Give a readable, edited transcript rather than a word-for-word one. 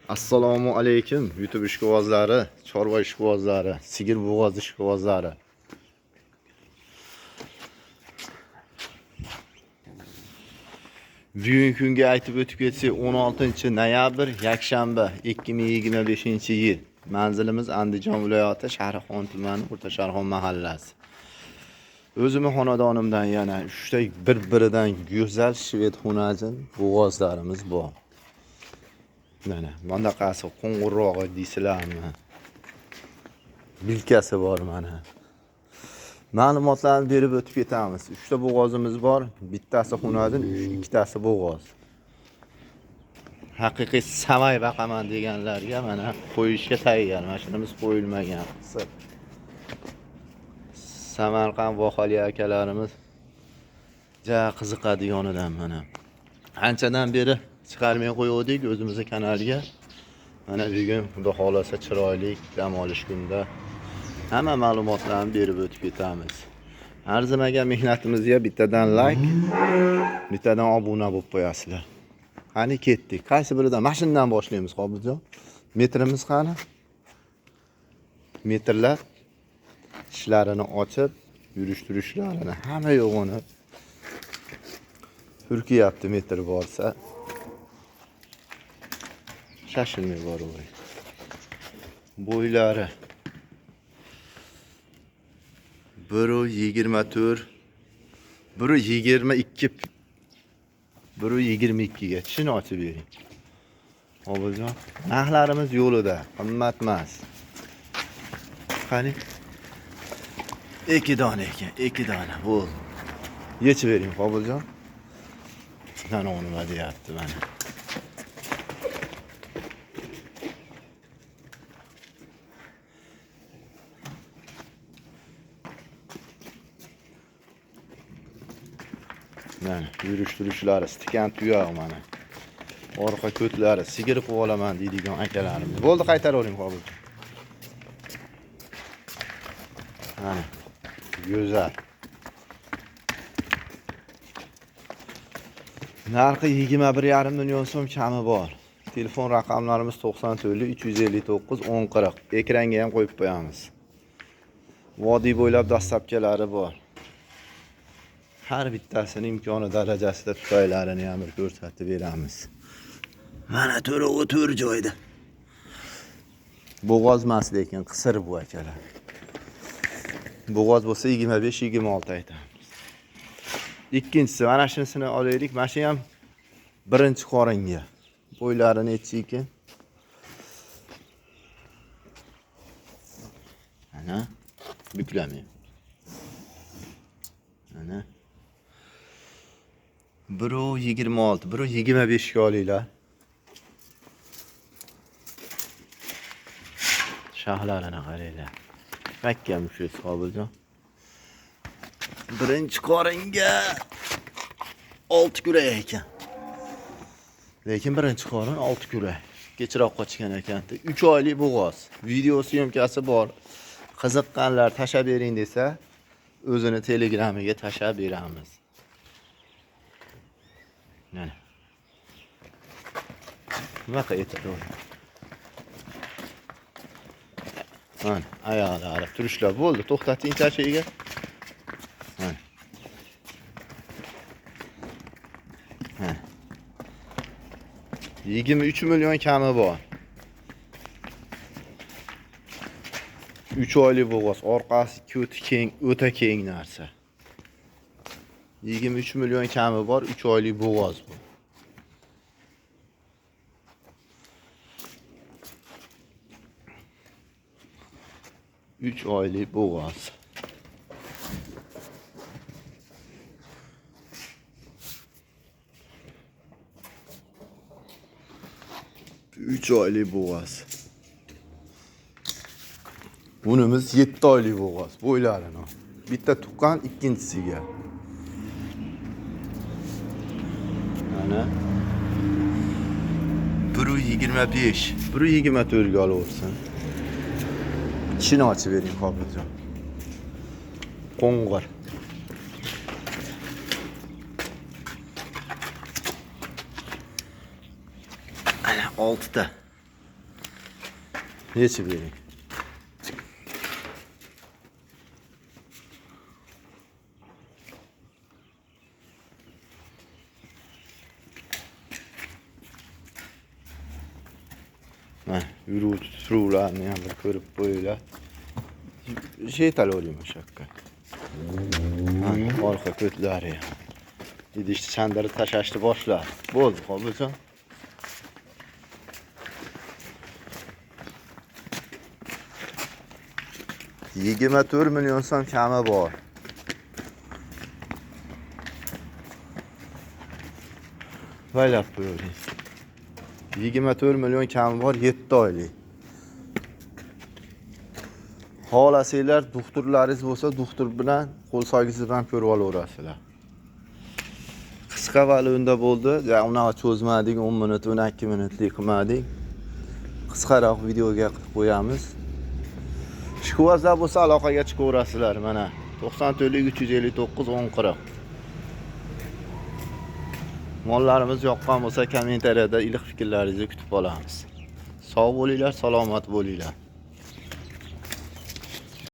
Assalomu alaykum YouTube ishqibozlari, chorva ishqibozlari, sigir bo'g'oz ishqibozlari. Bugungi kunga aytib o'tib ketsak 16-noyabr yakshanba 2025-yil. Manzilimiz Andijon viloyati Sharxon tumani O'rta-Sharxon mahallasi. O'zimning xonadonimdan yana 3 ta bir-biridan go'zal shved xunajin bo'g'ozlarimiz bor. Mana bunaqasi qo'ng'irog'i deysizlarmi? Bilkasi bor mana. Ma'lumotlarni berib o'tib ketamiz. 3 ta bo'g'ozimiz bor. Bittasi xunajin, ikkitasi bo'g'oz. Haqiqiy samay baqaman deganlarga mana qo'yishga tayyor. Mashinamiz qo'yilmagan. Samarqand vohali akalarimiz ja qiziqadiganidan mana. Anchadan beri chiqarmay qo'ydik o'zimizning kanalga. Mana bugun xudo xolasa chiroyli dam olish kunda hamma ma'lumotlarni berib o'tib ketamiz. Arzimagan mehnatimizga bittadan like, bittadan obuna bo'lib qo'yasizlar. Qani ketdik. Qaysi biridan? Mashinadan boshlaymiz, Qobiljon. Metrimiz qani? Metrlar ishlarini ochib, yurish-turishlarini hamma yo'g'ini purkiyapti metr borsa. Şaşılmay boravering. Bo'ylari 1.24, 1.22, 1.22 ga chini ochib bering. Qobiljon, narxlarimiz yo'lida, qimmat emas. Qani? 2 dona ekan, 2 dona bo'ldi. Yechib bering, Qobiljon. Mana nima deyapti mana. Mana yurish-turishlari stikan tuyaq mana. Orqa ko'tlari sigir qilib olaman deydigan akalarimiz. Bo'ldi, qaytaravering Qobiljon. Mana go'zal. Narxi 21,5 million so'm kami bor. Telefon raqamlarimiz 94 359 1040. Ekranga ham qo'yib qo'yamiz. Vodiy bo'ylab dastlabkilari bor. Har bittasini imkoni darajasida tutaylarini ham bir ko'rsatib beramiz. Mana to'rog'i 4 joyda. Bo'g'oz emas lekin qisir bu akalar. Bo'g'oz bo'lsa 25-26 aytamiz. Ikkinchisi mana shunisini olaylik. Mana shu ham birinchi qoringa. Bo'ylari necha ekan? Mana buklamayman. Mana 1.26, 1.25 ga olinglar. Shahlarini qaranglar. Fakkam shu Qobiljon. Birinchi qoringa 6 kurak ekan. Lekin birinchi qorin 6 kurak. Kechroq qochgan ekan. 3 oylik bo'g'oz. Video syomkasi bor. Qiziqqanlar tashab bering desa, o'zini Telegram'iga tashab beramiz. Mana. Bunaqa etadi. Mana oyoqlari turishlar bo'ldi. To'xtating tashiga. Mana. Mana. 23 million kami bor. 3 oylik bo'g'oz, orqasi ko'ti keng, o'ta keng narsa. 23 million kami bor, 3 oylik bo'g'oz bu. Üç oylik bo'g'oz. Üç oylik bo'g'oz. Bunimiz 7 oylik bo'g'oz. Bo'ylarini. Bitta tuqqan ikkinchisiga. Mana 1.25, 1.24 ga olaversin. İçini açı vereyim Qobiljon. Qo'ng'ir. Ana 6 ta. Yechib bering. Mana yuruvchi suruvlarni ham bir ko'rib qo'yinglar. Jetal olayım şakka. Arka kötüleri. Gidişti çandarı taşaştı boşlar. Bo'ldi qo'ysan. Yigirma 4 milyon so'm kami bor. Vaylab qo'ying. 24 milyon kami bor, 7 oylik. Xohlasanglar, doktorlaringiz bo'lsa, doktor bilan qo'l soygingiz bilan ko'rib olaverasizlar. Qisqa valunda bo'ldi. Ya unaqa cho'zmadik, 10 minut, 12 minutlik qilmadik. Qisqaroq videoga qilib qo'yamiz. Shikuvazlar bo'lsa aloqaga chiqaverasizlar mana. 94 359 1040. Mollarimiz yoqqan bo'lsa kommentariyada iliq fikrlaringizni kutib qolamiz. Sog' bo'linglar, salomat bo'linglar.